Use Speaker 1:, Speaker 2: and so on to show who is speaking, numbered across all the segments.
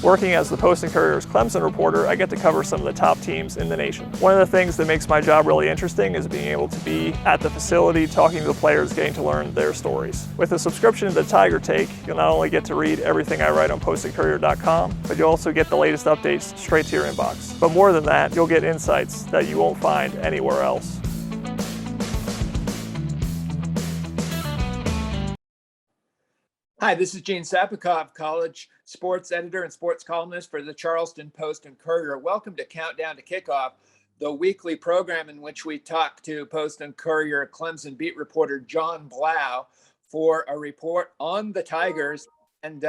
Speaker 1: Working as the Post and Courier's Clemson reporter, I get to cover some of the top teams in the nation. One of the things that makes my job really interesting is being able to be at the facility, talking to the players, getting to learn their stories. With a subscription to the Tiger Take, you'll not only get to read everything I write on postandcourier.com, but you'll also get the latest updates straight to your inbox. But more than that, you'll get insights that you won't find anywhere else.
Speaker 2: Hi, this is Gene Sapakoff, college sports editor and sports columnist for the Charleston Post and Courier. Welcome to Countdown to Kickoff, the weekly program in which we talk to Post and Courier Clemson beat reporter Jon Blau for a report on the Tigers and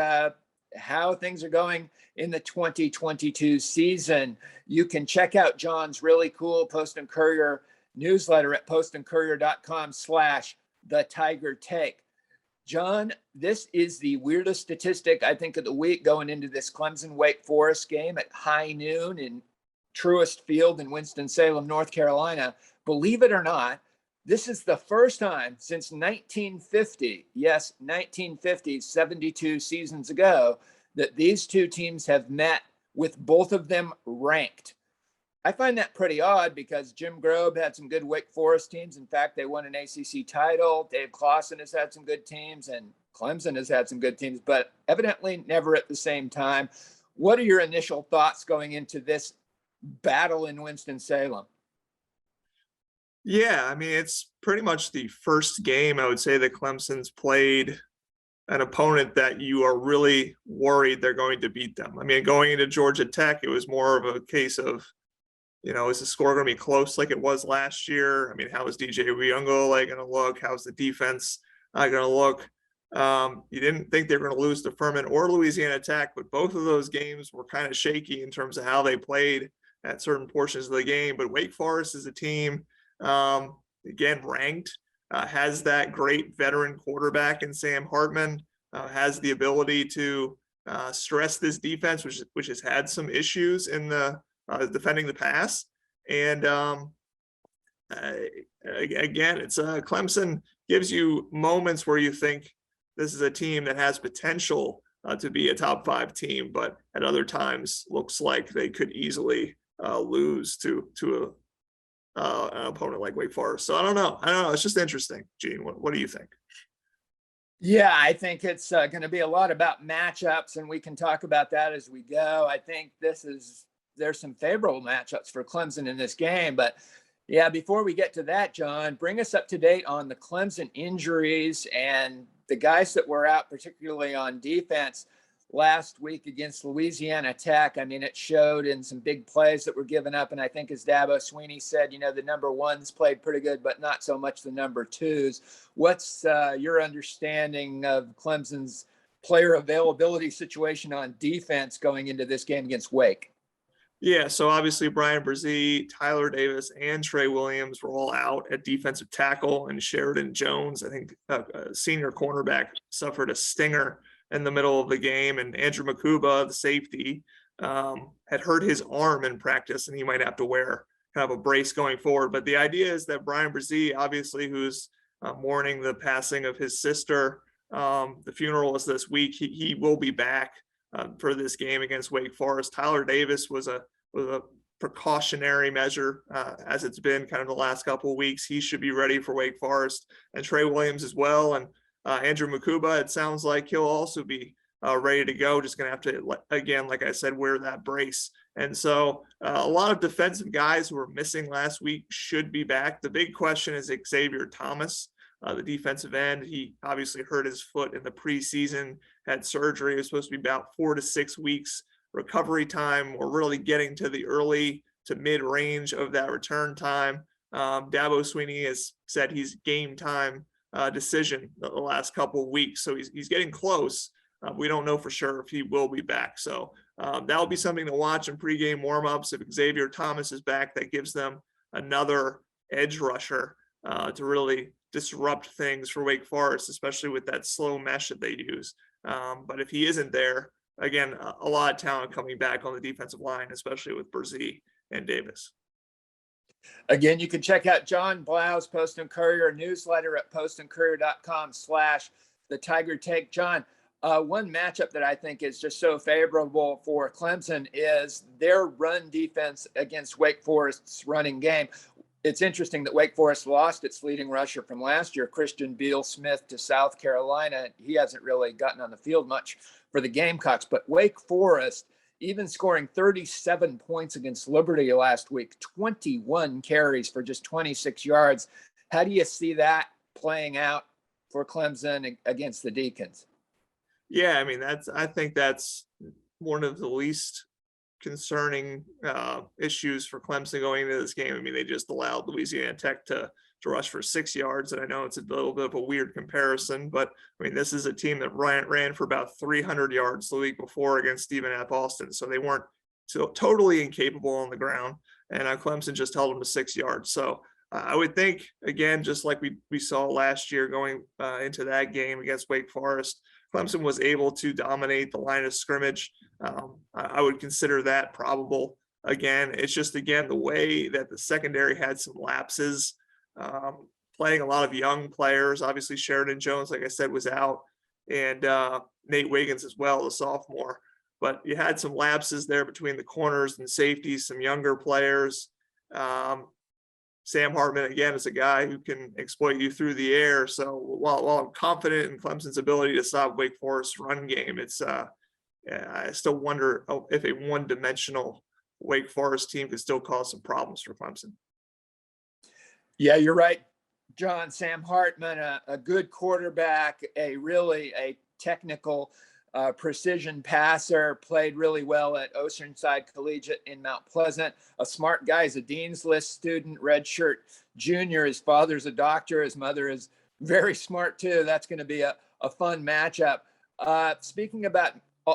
Speaker 2: how things are going in the 2022 season. You can check out Jon's really cool Post and Courier newsletter at postandcourier.com/the Tiger Take. Jon, this is the weirdest statistic, I think, of the week going into this Clemson Wake Forest game at high noon in Truist Field in Winston-Salem, North Carolina. Believe it or not, this is the first time since 1950, yes, 1950, 72 seasons ago, that these two teams have met with both of them ranked. I find that pretty odd because Jim Grobe had some good Wake Forest teams. In fact, they won an ACC title. Dave Clawson has had some good teams, and Clemson has had some good teams, but evidently never at the same time. What are your initial thoughts going into this battle in Winston-Salem?
Speaker 3: Yeah, I mean, it's pretty much the first game, I would say, that Clemson's played an opponent that you are really worried they're going to beat them. I mean, going into Georgia Tech, it was more of a case of, is the score going to be close like it was last year? I mean, how is DJ Uyunglele going to look? How's the defense going to look? You didn't think they were going to lose to Furman or Louisiana Tech, but both of those games were kind of shaky in terms of how they played at certain portions of the game. But Wake Forest is a team, again, ranked, has that great veteran quarterback in Sam Hartman, has the ability to stress this defense, which has had some issues in the defending the pass. And again, it's Clemson gives you moments where you think this is a team that has potential to be a top 5 team, but at other times looks like they could easily lose to an opponent like Wake Forest. So I don't know. It's just interesting. Gene, what do you think?
Speaker 2: Yeah, I think it's going to be a lot about matchups, and we can talk about that as we go. I think there's some favorable matchups for Clemson in this game. But yeah, before we get to that, Jon, bring us up to date on the Clemson injuries and the guys that were out, particularly on defense last week against Louisiana Tech. I mean, it showed in some big plays that were given up. And I think, as Dabo Sweeney said, the number ones played pretty good, but not so much the number twos. What's your understanding of Clemson's player availability situation on defense going into this game against Wake?
Speaker 3: Yeah, so obviously Brian Brzee, Tyler Davis, and Trey Williams were all out at defensive tackle, and Sheridan Jones, I think a senior cornerback, suffered a stinger in the middle of the game, and Andrew Makuba, the safety, had hurt his arm in practice, and he might have to wear kind of a brace going forward. But the idea is that Brian Brzee, obviously, who's mourning the passing of his sister, the funeral is this week, he will be back for this game against Wake Forest. Tyler Davis was a precautionary measure, as it's been kind of the last couple of weeks. He should be ready for Wake Forest, and Trey Williams as well. And Andrew Makuba, it sounds like he'll also be ready to go. Just going to have to, again, like I said, wear that brace. And so a lot of defensive guys who were missing last week should be back. The big question is Xavier Thomas, the defensive end. He obviously hurt his foot in the preseason, had surgery. It was supposed to be about 4 to 6 weeks recovery time. We're really getting to the early to mid range of that return time. Dabo Sweeney has said he's game time decision the last couple of weeks. So he's getting close. We don't know for sure if he will be back. So that'll be something to watch in pregame warmups. If Xavier Thomas is back, that gives them another edge rusher to really disrupt things for Wake Forest, especially with that slow mesh that they use. But if he isn't there, again, a lot of talent coming back on the defensive line, especially with Brzee and Davis.
Speaker 2: Again, you can check out Jon Blau's Post and Courier newsletter at postandcourier.com/the Tiger Take. Jon, One matchup that I think is just so favorable for Clemson is their run defense against Wake Forest's running game. It's interesting that Wake Forest lost its leading rusher from last year, Christian Beal-Smith, to South Carolina. He hasn't really gotten on the field much for the Gamecocks, but Wake Forest, even scoring 37 points against Liberty last week, 21 carries for just 26 yards. How do you see that playing out for Clemson against the Deacons?
Speaker 3: Yeah, I mean, I think that's one of the least concerning issues for Clemson going into this game. I mean, they just allowed Louisiana Tech to rush for 6 yards, and I know it's a little bit of a weird comparison, but I mean, this is a team that ran for about 300 yards the week before against Stephen F. Austin, so they weren't totally incapable on the ground, and Clemson just held them to 6 yards. So I would think, again, just like we saw last year going into that game against Wake Forest, Clemson was able to dominate the line of scrimmage. I would consider that probable. Again, it's just, again, the way that the secondary had some lapses, playing a lot of young players. Obviously, Sheridan Jones, like I said, was out, and Nate Wiggins as well, the sophomore. But you had some lapses there between the corners and safeties, some younger players. Sam Hartman, again, is a guy who can exploit you through the air. So while I'm confident in Clemson's ability to stop Wake Forest's run game, it's I still wonder if a one-dimensional Wake Forest team could still cause some problems for Clemson.
Speaker 2: Yeah, you're right, John. Sam Hartman, a good quarterback, a technical precision passer, played really well at Oceanside Collegiate in Mount Pleasant. A smart guy. He's a Dean's List student, redshirt junior. His father's a doctor. His mother is very smart too. That's going to be a fun matchup. Speaking about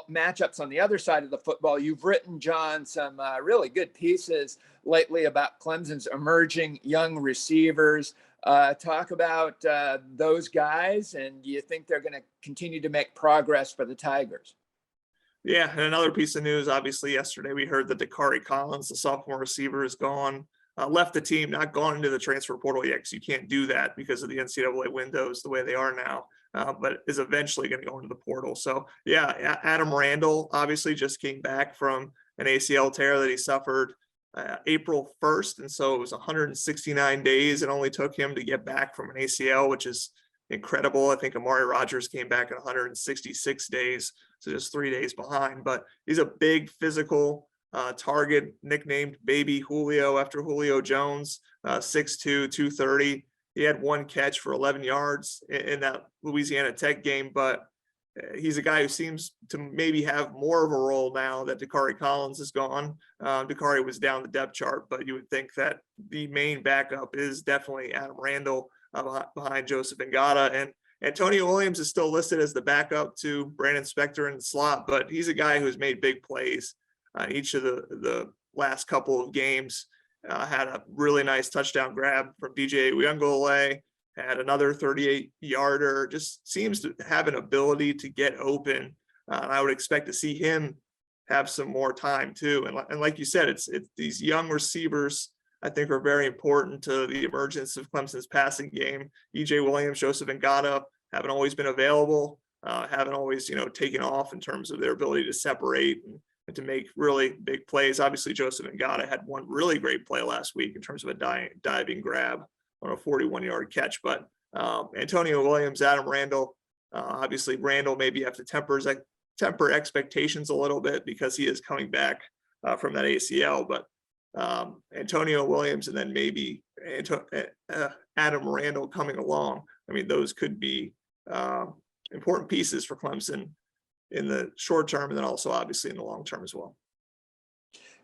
Speaker 2: matchups on the other side of the football, you've written, John, some really good pieces lately about Clemson's emerging young receivers. Talk about those guys, and do you think they're going to continue to make progress for the Tigers?
Speaker 3: Yeah, and another piece of news, obviously, yesterday we heard that Dakari Collins, the sophomore receiver, is gone, left the team, not gone into the transfer portal yet, because you can't do that because of the NCAA windows the way they are now, but is eventually going to go into the portal. So, yeah, Adam Randall obviously just came back from an ACL tear that he suffered April 1st. And so it was 169 days it only took him to get back from an ACL, which is incredible. I think Amari Rogers came back in 166 days, so just 3 days behind. But he's a big physical target, nicknamed Baby Julio after Julio Jones, 6'2", 230. He had one catch for 11 yards in that Louisiana Tech game, but he's a guy who seems to maybe have more of a role now that Dakari Collins is gone. Dakari was down the depth chart, but you would think that the main backup is definitely Adam Randall behind Joseph Ngata. And Antonio Williams is still listed as the backup to Brandon Spector in the slot, but he's a guy who's made big plays each of the last couple of games. Had a really nice touchdown grab from DJ Uyunglele, had another 38-yarder, just seems to have an ability to get open. And I would expect to see him have some more time too. And like you said, it's these young receivers I think are very important to the emergence of Clemson's passing game. EJ Williams, Joseph Ngata haven't always been available, haven't always, taken off in terms of their ability to separate and to make really big plays. Obviously, Joseph Ngata had one really great play last week in terms of a diving grab on a 41-yard catch. But Antonio Williams, Adam Randall, obviously Randall maybe have to temper expectations a little bit because he is coming back from that ACL. But Antonio Williams and then maybe Adam Randall coming along. I mean, those could be important pieces for Clemson in the short term, and then also obviously in the long term as well.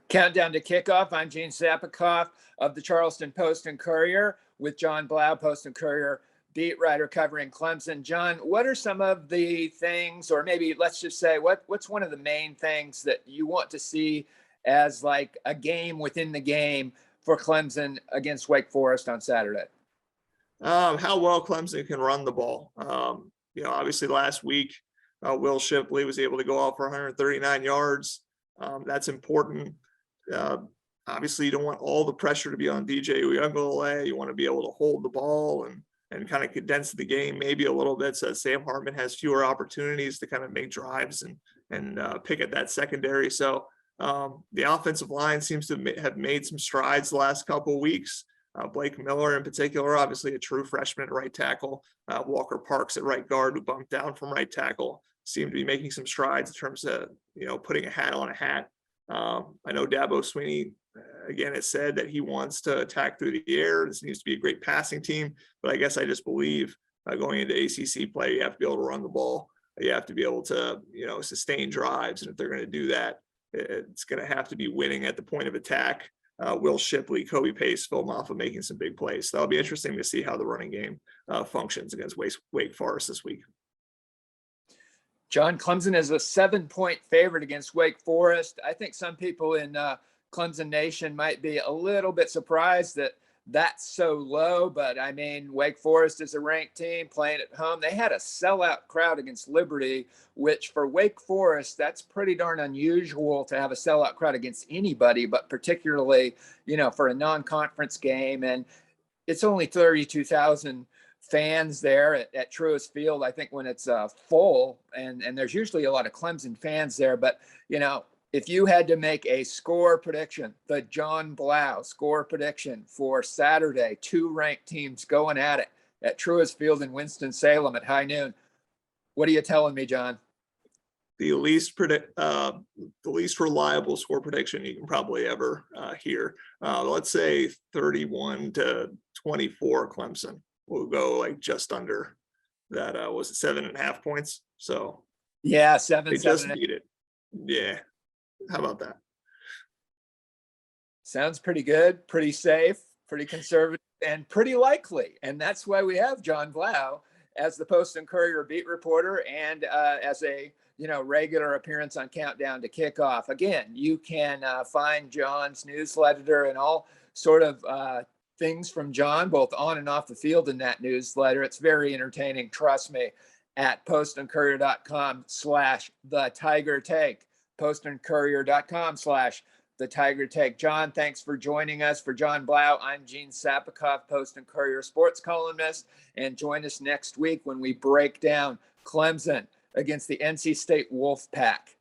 Speaker 2: Countdown to kickoff. I'm Gene Sapakoff of the Charleston Post and Courier with Jon Blau, Post and Courier beat writer covering Clemson. John, what are some of the things, or maybe let's just say, what's one of the main things that you want to see as like a game within the game for Clemson against Wake Forest on Saturday?
Speaker 3: How well Clemson can run the ball. Obviously last week, Will Shipley was able to go off for 139 yards. That's important. Obviously, you don't want all the pressure to be on DJ Uyunglele. You want to be able to hold the ball and and kind of condense the game maybe a little bit so that Sam Hartman has fewer opportunities to kind of make drives and pick at that secondary. So the offensive line seems to have made some strides the last couple of weeks. Blake Miller in particular, obviously a true freshman at right tackle. Walker Parks at right guard, who bumped down from right tackle, seemed to be making some strides in terms of, putting a hat on a hat. I know Dabo Swinney, again, has said that he wants to attack through the air. This needs to be a great passing team, but I guess I just believe going into ACC play, you have to be able to run the ball. You have to be able to, sustain drives. And if they're going to do that, it's going to have to be winning at the point of attack. Will Shipley, Kobe Pace, Phil Maffa making some big plays. So that'll be interesting to see how the running game functions against Wake Forest this week.
Speaker 2: John, Clemson is a 7-point favorite against Wake Forest. I think some people in Clemson Nation might be a little bit surprised that that's so low, but I mean, Wake Forest is a ranked team playing at home. They had a sellout crowd against Liberty, which for Wake Forest, that's pretty darn unusual to have a sellout crowd against anybody, but particularly, for a non-conference game. And it's only 32,000 fans there at Truist Field, I think, when it's full, and there's usually a lot of Clemson fans there. But, if you had to make a score prediction, the Jon Blau score prediction for Saturday, two ranked teams going at it at Truist Field in Winston-Salem at high noon, what are you telling me, John?
Speaker 3: The least reliable score prediction you can probably ever hear. Let's say 31-24 Clemson. We'll go like just under that. Was it 7.5 points? So
Speaker 2: yeah,
Speaker 3: they just beat it. Yeah. How about that?
Speaker 2: Sounds pretty good, pretty safe, pretty conservative, and pretty likely. And that's why we have Jon Blau as the Post and Courier beat reporter and as a regular appearance on Countdown to Kickoff. Again, you can find John's newsletter and all sort of things from John, both on and off the field in that newsletter. It's very entertaining, trust me, at postandcourier.com/the Tiger Take. postandcourier.com/the Tiger Take. John, thanks for joining us. For Jon Blau, I'm Gene Sapakoff, Post and Courier sports columnist, and join us next week when we break down Clemson against the NC State Wolfpack.